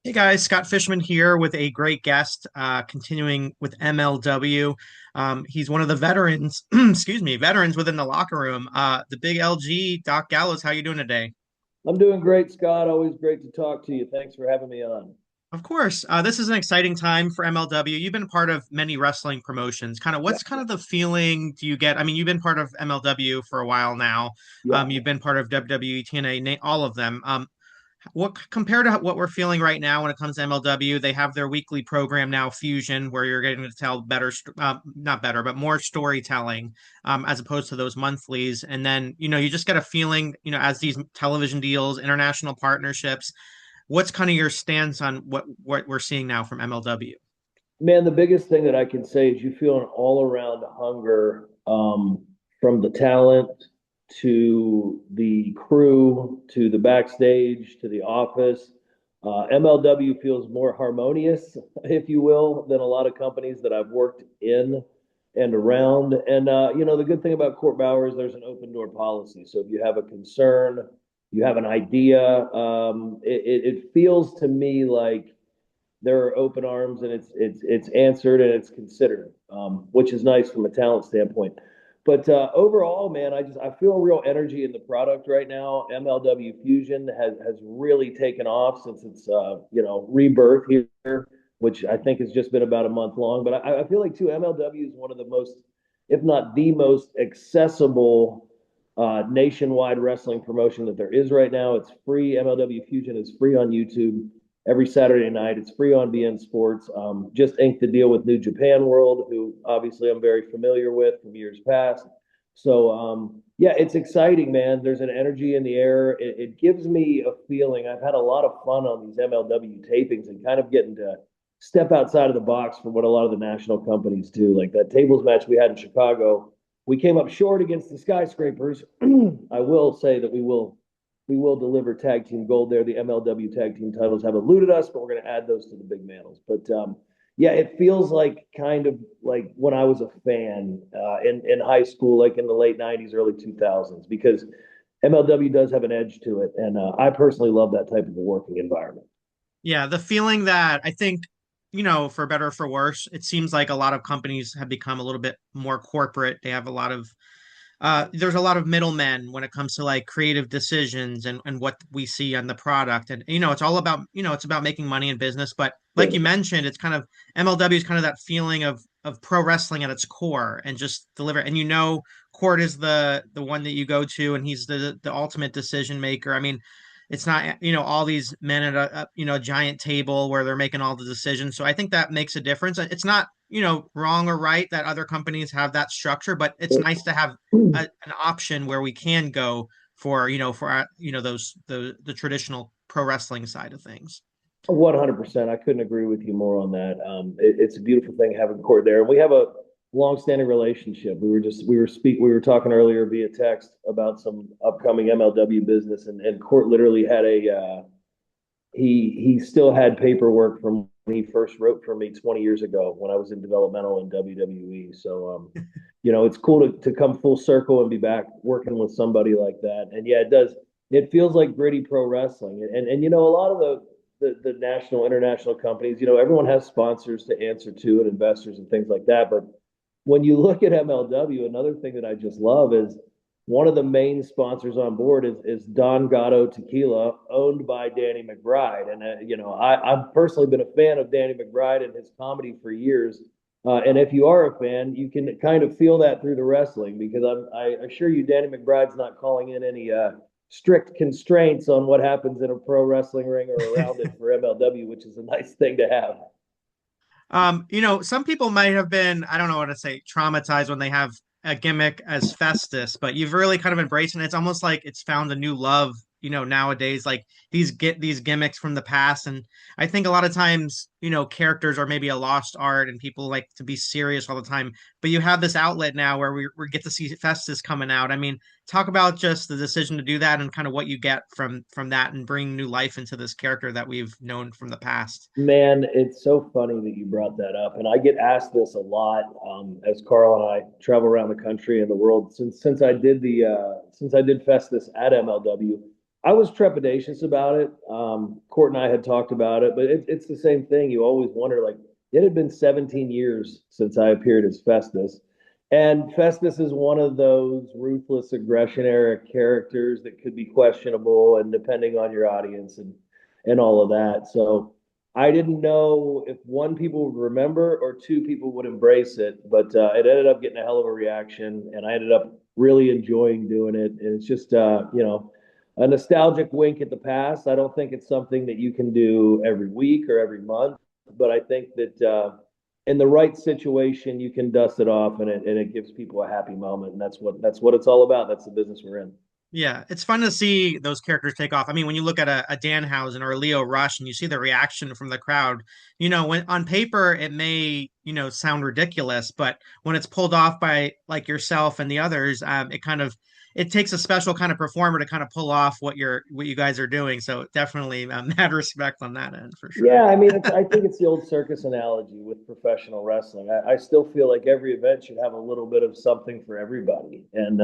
Hey guys, Scott Fishman here with a great guest, continuing with MLW. He's one of the veterans, excuse me, veterans within the locker room. The big LG, Doc Gallows, how you doing today? I'm doing great, Scott. Always great to talk to you. Thanks for having me on. Of course, this is an exciting time for MLW. You've been part of many wrestling promotions. Yeah, What's kind of the feeling do you get? I mean, you've been part of MLW for a while now. yeah. You've been part of WWE, TNA, all of them. What compared to what we're feeling right now when it comes to MLW, they have their weekly program now, Fusion, where you're getting to tell better, not better, but more storytelling, as opposed to those monthlies. And then, you just get a feeling, as these television deals, international partnerships, what's kind of your stance on what we're seeing now from MLW? Man, the biggest thing that I can say is you feel an all-around hunger from the talent to the crew to the backstage to the office. MLW feels more harmonious, if you will, than a lot of companies that I've worked in and around. And the good thing about Court Bauer is there's an open door policy. So if you have a concern, you have an idea, it feels to me like there are open arms and it's answered and it's considered, which is nice from a talent standpoint. But overall, man, I feel real energy in the product right now. MLW Fusion has really taken off since its rebirth here, which I think has just been about a month long. But I feel like too MLW is one of the most, if not the most accessible nationwide wrestling promotion that there is right now. It's free. MLW Fusion is free on YouTube every Saturday night. It's free on BN Sports. Just inked the deal with New Japan World, who obviously I'm very familiar with from years past. So yeah, it's exciting, man. There's an energy in the air. It gives me a feeling. I've had a lot of fun on these MLW tapings and kind of getting to step outside of the box from what a lot of the national companies do. Like that tables match we had in Chicago, we came up short against the Skyscrapers. I will say that we will deliver tag team gold there. The MLW tag team titles have eluded us, but we're going to add those to the big mantles. But yeah, it feels like kind of like when I was a fan in high school, like in the late '90s, early 2000s, because MLW does have an edge to it, and I personally love that type of a working environment. Yeah, the feeling that I think, for better or for worse, it seems like a lot of companies have become a little bit more corporate. They have a lot of there's a lot of middlemen when it comes to like creative decisions and what we see on the product. And it's all about, it's about making money in business. But like you Sure. mentioned, it's kind of MLW is kind of that feeling of pro wrestling at its core and just deliver. And Court is the one that you go to, and he's the ultimate decision maker. I mean, it's not, all these men at a giant table where they're making all the decisions. So I think that makes a difference. It's not, wrong or right that other companies have that structure, but it's nice to have an option where we can go for those the traditional pro wrestling side of things. 100%. I couldn't agree with you more on that. It's a beautiful thing having Court there, and we have a long-standing relationship. We were talking earlier via text about some upcoming MLW business, and Court literally had he still had paperwork from when he first wrote for me 20 years ago when I was in developmental in WWE. So it's cool to come full circle and be back working with somebody like that. And yeah, it does. It feels like gritty pro wrestling. And a lot of the national, international companies, everyone has sponsors to answer to and investors and things like that. But when you look at MLW, another thing that I just love is one of the main sponsors on board is Don Gatto Tequila, owned by Danny McBride. And I've personally been a fan of Danny McBride and his comedy for years. And if you are a fan, you can kind of feel that through the wrestling because I assure you, Danny McBride's not calling in any strict constraints on what happens in a pro wrestling ring or around it for MLW, which is a nice thing to have. Some people might have been, I don't know what to say, traumatized when they have a gimmick as Festus, but you've really kind of embraced it. It's almost like it's found a new love, nowadays, like these gimmicks from the past. And I think a lot of times, characters are maybe a lost art and people like to be serious all the time. But you have this outlet now where we get to see Festus coming out. I mean, talk about just the decision to do that and kind of what you get from that and bring new life into this character that we've known from the past. Man, it's so funny that you brought that up, and I get asked this a lot as Carl and I travel around the country and the world. Since I did Festus at MLW, I was trepidatious about it. Court and I had talked about it, but it's the same thing. You always wonder, like, it had been 17 years since I appeared as Festus. And Festus is one of those ruthless aggression era characters that could be questionable and depending on your audience and all of that. So I didn't know if one, people would remember, or two, people would embrace it, but it ended up getting a hell of a reaction, and I ended up really enjoying doing it. And it's just, a nostalgic wink at the past. I don't think it's something that you can do every week or every month, but I think that in the right situation, you can dust it off, and it gives people a happy moment, and that's what it's all about. That's the business we're in. Yeah, it's fun to see those characters take off. I mean, when you look at a Danhausen or a Leo Rush and you see the reaction from the crowd, when on paper it may, sound ridiculous, but when it's pulled off by like yourself and the others, it takes a special kind of performer to kind of pull off what you guys are doing. So definitely mad respect on that end for sure. Yeah, I mean, I think it's the old circus analogy with professional wrestling. I still feel like every event should have a little bit of something for everybody. And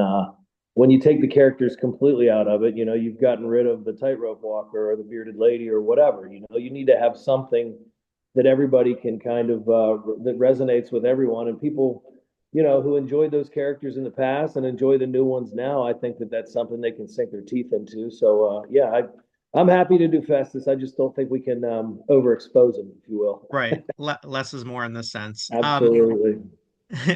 when you take the characters completely out of it, you've gotten rid of the tightrope walker or the bearded lady or whatever. You need to have something that everybody can kind of that resonates with everyone. And people, who enjoyed those characters in the past and enjoy the new ones now, I think that that's something they can sink their teeth into. So yeah, I'm happy to do Festus. I just don't think we can overexpose him, if you will. Right. Less is more in this sense. Absolutely.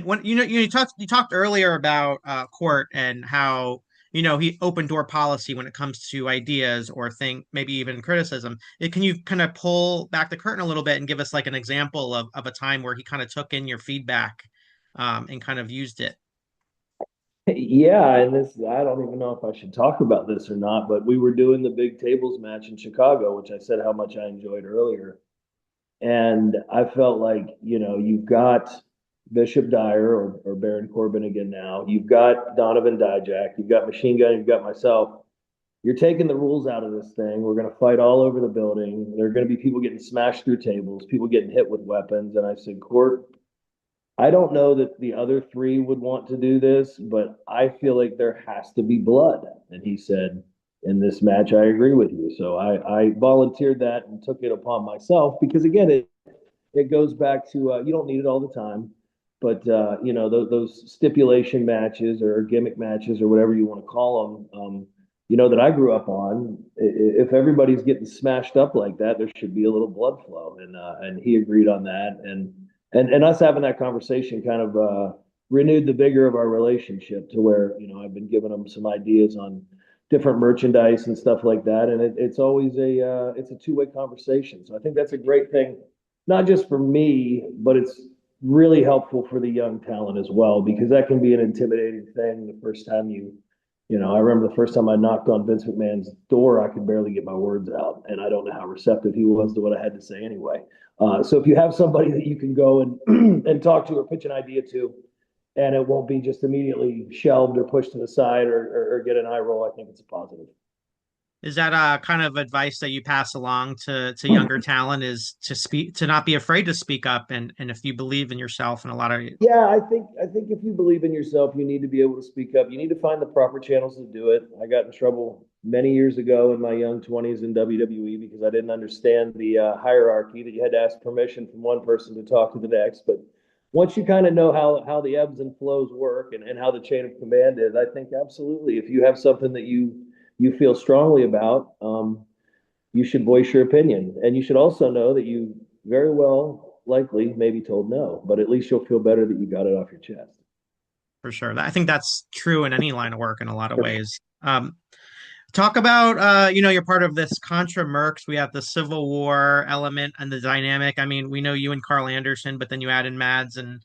When you talked earlier about Court and how he open door policy when it comes to ideas or think maybe even criticism. Can you kind of pull back the curtain a little bit and give us like an example of a time where he kind of took in your feedback and kind of used it? Yeah, and this, I don't even know if I should talk about this or not, but we were doing the big tables match in Chicago, which I said how much I enjoyed earlier. And I felt like, you've got Bishop Dyer or Baron Corbin again now. You've got Donovan Dijak. You've got Machine Gun. You've got myself. You're taking the rules out of this thing. We're going to fight all over the building. There are going to be people getting smashed through tables, people getting hit with weapons. And I said, Court, I don't know that the other three would want to do this, but I feel like there has to be blood. And he said, in this match, I agree with you. So I volunteered that and took it upon myself because, again, it goes back to you don't need it all the time, but those stipulation matches or gimmick matches or whatever you want to call them, that I grew up on. If everybody's getting smashed up like that, there should be a little blood flow, and he agreed on that, and us having that conversation kind of renewed the vigor of our relationship to where I've been giving him some ideas on different merchandise and stuff like that, and it's always it's a two-way conversation. So I think that's a great thing, not just for me, but it's really helpful for the young talent as well, because that can be an intimidating thing the first time I remember the first time I knocked on Vince McMahon's door, I could barely get my words out, and I don't know how receptive he was to what I had to say anyway. So if you have somebody that you can go and and talk to or pitch an idea to, and it won't be just immediately shelved or pushed to the side or get an eye roll, I think it's a positive. Is that kind of advice that you pass along to younger talent is to not be afraid to speak up and if you believe in yourself and a lot of Yeah, I think if you believe in yourself, you need to be able to speak up. You need to find the proper channels to do it. I got in trouble many years ago in my young 20s in WWE because I didn't understand the hierarchy that you had to ask permission from one person to talk to the next. But once you kind of know how the ebbs and flows work and how the chain of command is, I think absolutely, if you have something that you feel strongly about, you should voice your opinion. And you should also know that you very well likely may be told no, but at least you'll feel better that you got it off your chest. for sure. I think that's true in any line of work in a lot of ways. Talk about you're part of this Contra Mercs. We have the Civil War element and the dynamic. I mean, we know you and Carl Anderson, but then you add in Mads and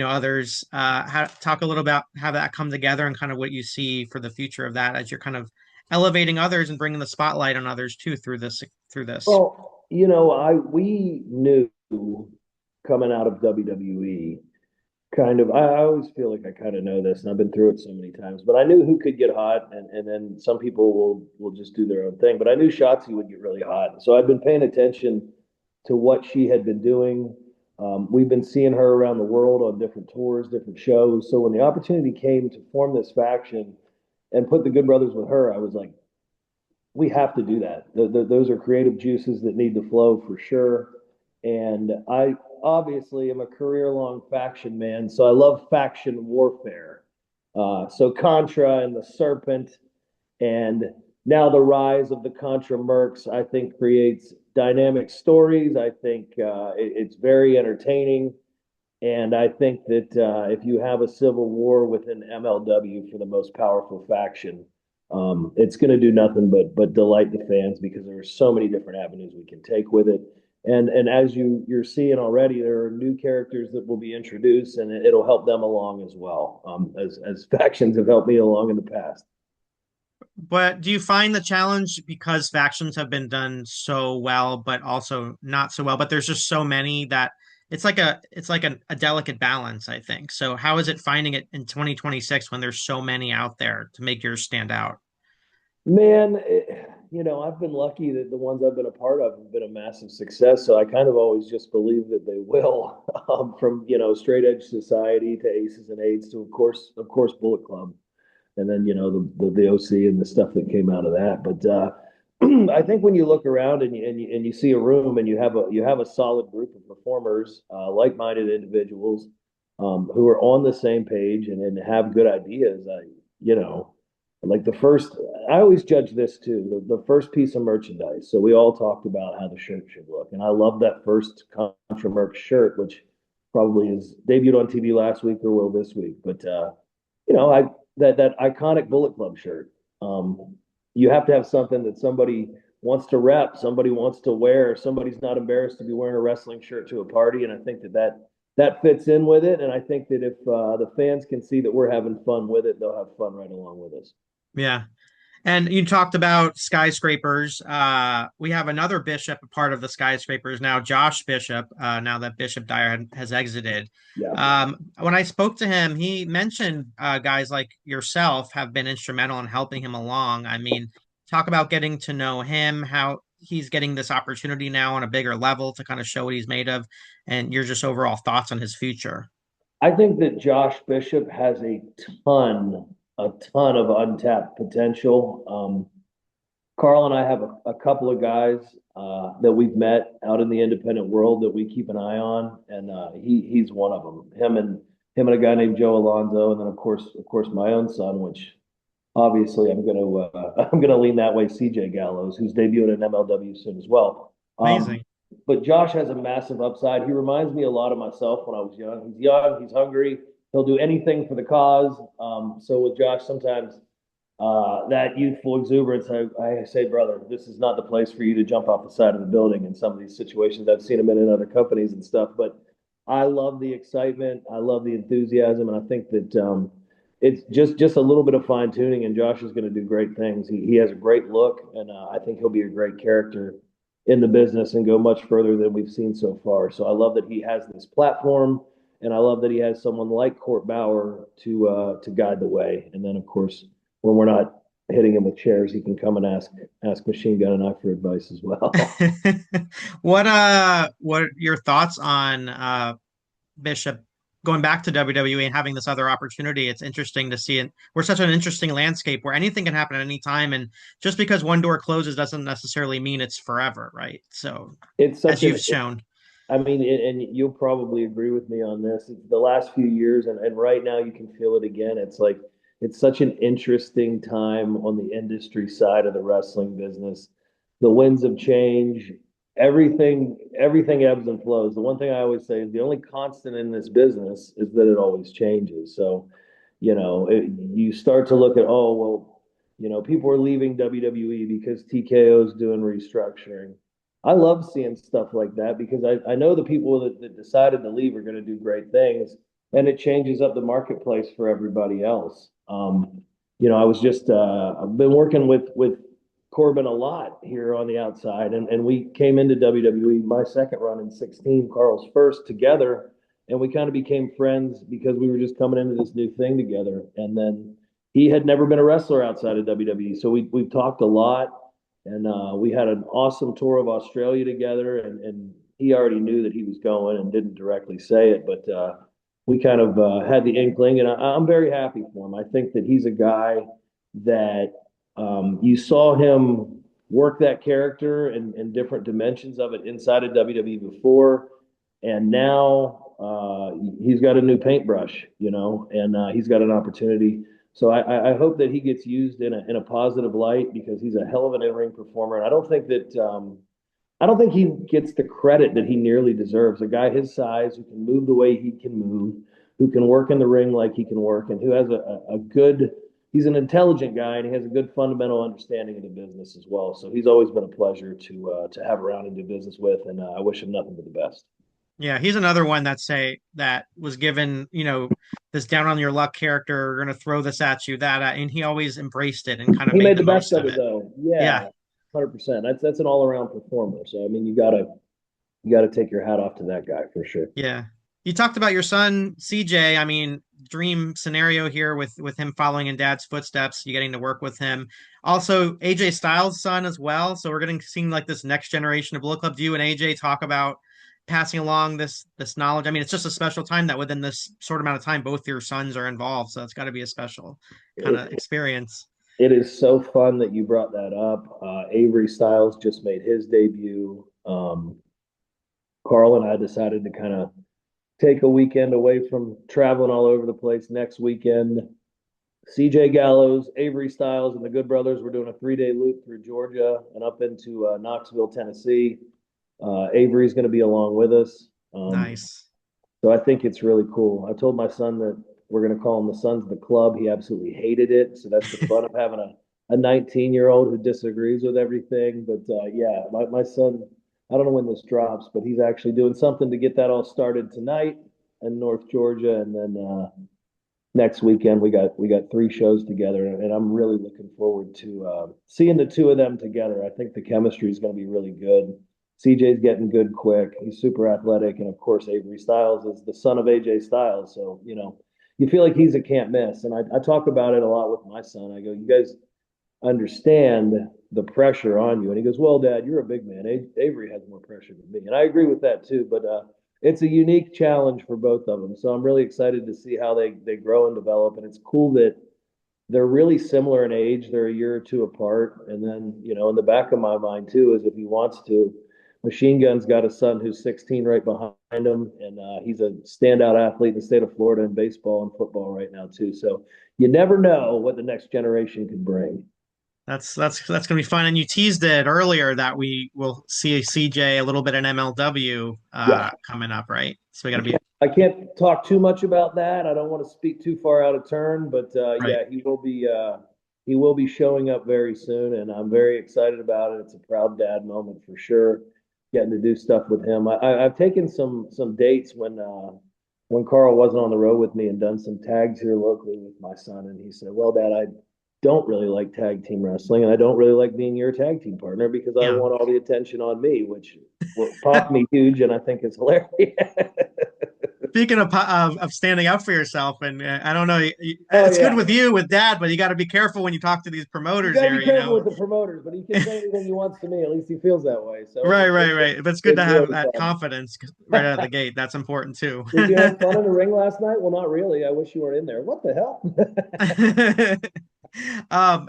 others. Talk a little about how that come together and kind of what you see for the future of that as you're kind of elevating others and bringing the spotlight on others too through this. Well, we knew coming out of WWE kind of I always feel like I kind of know this and I've been through it so many times, but I knew who could get hot and then some people will just do their own thing. But I knew Shotzi would get really hot. So I've been paying attention to what she had been doing. We've been seeing her around the world on different tours, different shows. So when the opportunity came to form this faction and put the Good Brothers with her, I was like, we have to do that. Those are creative juices that need to flow for sure. And I obviously am a career-long faction man, so I love faction warfare. So Contra and the Serpent, and now the rise of the Contra Mercs, I think creates dynamic stories. I think it's very entertaining. And I think that if you have a civil war within MLW for the most powerful faction, it's going to do nothing but delight the fans because there are so many different avenues we can take with it. And as you're seeing already, there are new characters that will be introduced, and it'll help them along as well, as factions have helped me along in the past. But do you find the challenge because factions have been done so well, but also not so well, but there's just so many that it's like a delicate balance, I think. So how is it finding it in 2026 when there's so many out there to make yours stand out? Man, I've been lucky that the ones I've been a part of have been a massive success. So I kind of always just believe that they will, from straight edge society to aces and eights to of course, Bullet Club, and then the OC and the stuff that came out of that. But I think when you look around and you see a room and you have a solid group of performers, like-minded individuals, who are on the same page and have good ideas, you know like the first, I always judge this too. The first piece of merchandise. So we all talked about how the shirt should look, and I love that first Contra Merc shirt, which probably is debuted on TV last week or will this week. But I that iconic Bullet Club shirt. You have to have something that somebody wants to rep, somebody wants to wear, somebody's not embarrassed to be wearing a wrestling shirt to a party, and I think that fits in with it. And I think that if the fans can see that we're having fun with it, they'll have fun right along with us. Yeah. And you talked about skyscrapers. We have another Bishop, a part of the skyscrapers now, Josh Bishop, now that Bishop Dyer has exited. Yeah. When I spoke to him, he mentioned guys like yourself have been instrumental in helping him along. I mean, talk about getting to know him, how he's getting this opportunity now on a bigger level to kind of show what he's made of, and your just overall thoughts on his future. I think that Josh Bishop has a ton of untapped potential. Carl and I have a couple of guys that we've met out in the independent world that we keep an eye on, and he's one of them. Him and a guy named Joe Alonzo, and then of course my own son, which obviously I'm gonna lean that way. CJ Gallows, who's debuting in MLW soon as well. Amazing. But Josh has a massive upside. He reminds me a lot of myself when I was young. He's young, he's hungry, he'll do anything for the cause. So with Josh, sometimes that youthful exuberance, I say, brother, this is not the place for you to jump off the side of the building in some of these situations. I've seen him in other companies and stuff, but I love the excitement. I love the enthusiasm, and I think that it's just a little bit of fine tuning, and Josh is going to do great things. He has a great look, and I think he'll be a great character in the business and go much further than we've seen so far. So I love that he has this platform, and I love that he has someone like Court Bauer to guide the way. And then, of course, when we're not hitting him with chairs, he can come and ask Machine Gun and I for advice as well. What are your thoughts on Bishop going back to WWE and having this other opportunity? It's interesting to see it. We're such an interesting landscape where anything can happen at any time, and just because one door closes doesn't necessarily mean it's forever, right? So, It's as such you've an shown, I mean, and you'll probably agree with me on this. It's the last few years, and right now you can feel it again. It's like it's such an interesting time on the industry side of the wrestling business. The winds of change, everything ebbs and flows. The one thing I always say is the only constant in this business is that it always changes. So, you start to look at, oh, well, people are leaving WWE because TKO is doing restructuring. I love seeing stuff like that because I know the people that decided to leave are going to do great things, and it changes up the marketplace for everybody else. I was just I've been working with Corbin a lot here on the outside, and we came into WWE my second run in 16, Carl's first together, and we kind of became friends because we were just coming into this new thing together. And then he had never been a wrestler outside of WWE, so we've talked a lot, and we had an awesome tour of Australia together, and he already knew that he was going and didn't directly say it, but we kind of had the inkling, and I'm very happy for him. I think that he's a guy that you saw him. work that character and different dimensions of it inside of WWE before, and now he's got a new paintbrush, and he's got an opportunity. So I hope that he gets used in a positive light because he's a hell of an in-ring performer, and I don't think he gets the credit that he nearly deserves. A guy his size who can move the way he can move, who can work in the ring like he can work, and who has a good. He's an intelligent guy, and he has a good fundamental understanding of the business as well. So he's always been a pleasure to have around and do business with, and I wish him nothing but the best. Yeah, he's another one that was given, this down on your luck character, we're gonna throw this at you, and he always embraced it and kind of He made made the the best most of of it it. though. Yeah. Yeah, 100%. That's an all around performer. So I mean, you gotta take your hat off to that guy for sure. Yeah. You talked about your son, CJ. I mean, dream scenario here with him following in dad's footsteps, you getting to work with him. Also, AJ Styles' son as well. So we're getting seeing like this next generation of Bullet Club. Do you and AJ talk about passing along this knowledge? I mean, it's just a special time that within this short amount of time, both your sons are involved. So it's got to be a special kind of It, experience. it is so fun that you brought that up. Avery Styles just made his debut. Carl and I decided to kind of take a weekend away from traveling all over the place next weekend. CJ Gallows, Avery Styles, and the Good Brothers were doing a 3-day loop through Georgia and up into Knoxville, Tennessee. Avery's going to be along with us. Nice. So I think it's really cool. I told my son that we're going to call him the Sons of the Club. He absolutely hated it. So that's the fun of having a 19-year-old who disagrees with everything. But yeah, my son, I don't know when this drops, but he's actually doing something to get that all started tonight in North Georgia. And then next weekend we got 3 shows together, and I'm really looking forward to seeing the two of them together. I think the chemistry is going to be really good. CJ's getting good quick. He's super athletic, and of course Avery Styles is the son of AJ Styles, so you feel like he's a can't miss. And I talk about it a lot with my son. I go, you guys understand the pressure on you, and he goes, well, Dad, you're a big man. Avery has more pressure than me, and I agree with that too. But it's a unique challenge for both of them. So I'm really excited to see how they grow and develop. And it's cool that they're really similar in age. They're a year or two apart. And then, in the back of my mind too, is if he wants to, Machine Gun's got a son who's 16 right behind him, and he's a standout athlete in the state of Florida in baseball and football right now too. So you never know what the next generation can bring. That's gonna be fun. And you teased it earlier that we will see a CJ a little bit in MLW Yeah, coming up, right? So we got I to be can't, I can't talk too much about that. I don't want to speak too far out of turn, but right. yeah, he will be showing up very soon, and I'm very excited about it. It's a proud dad moment for sure. Getting to do stuff with him. I've taken some dates when Carl wasn't on the road with me and done some tags here locally with my son, and he said, "Well, Dad, I don't really like tag team wrestling, and I don't really like being your tag team partner because I Yeah. want all the attention on me," which popped me huge, and I think it's hilarious. Speaking of standing up for yourself, and I don't know, Oh it's good yeah, with you with dad, but you got to be careful when you talk to these you promoters got to be here. careful with the promoters, but he can say anything he wants to me. At least he feels that way. So Right, right, right. But it's good to it's have really that fun. confidence right out of the gate. That's important too. Did you have fun in the ring last night? Well, not really. I wish you weren't in there. What the hell?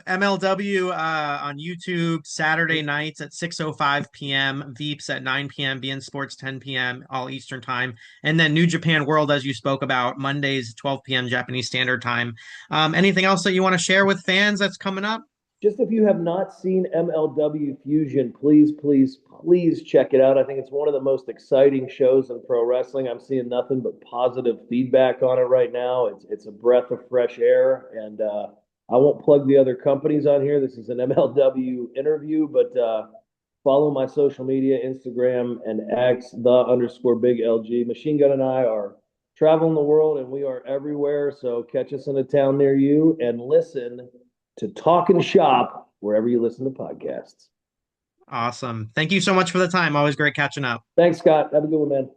MLW on YouTube Saturday nights at 6:05 p.m. Veeps at 9 p.m. BN Sports 10 p.m. all Eastern time, and then New Japan World as you spoke about Mondays 12 p.m. Japanese Standard Time. Anything else that you want to share with fans that's coming up? Just if you have not seen MLW Fusion, please, please, please check it out. I think it's one of the most exciting shows in pro wrestling. I'm seeing nothing but positive feedback on it right now. It's a breath of fresh air, and I won't plug the other companies on here. This is an MLW interview, but follow my social media, Instagram and X, _big LG. Machine Gun and I are traveling the world, and we are everywhere. So catch us in a town near you and listen to Talk and Shop wherever you listen to podcasts. Awesome. Thank you so much for the time. Always great catching up. Thanks, Scott. Have a good one, man.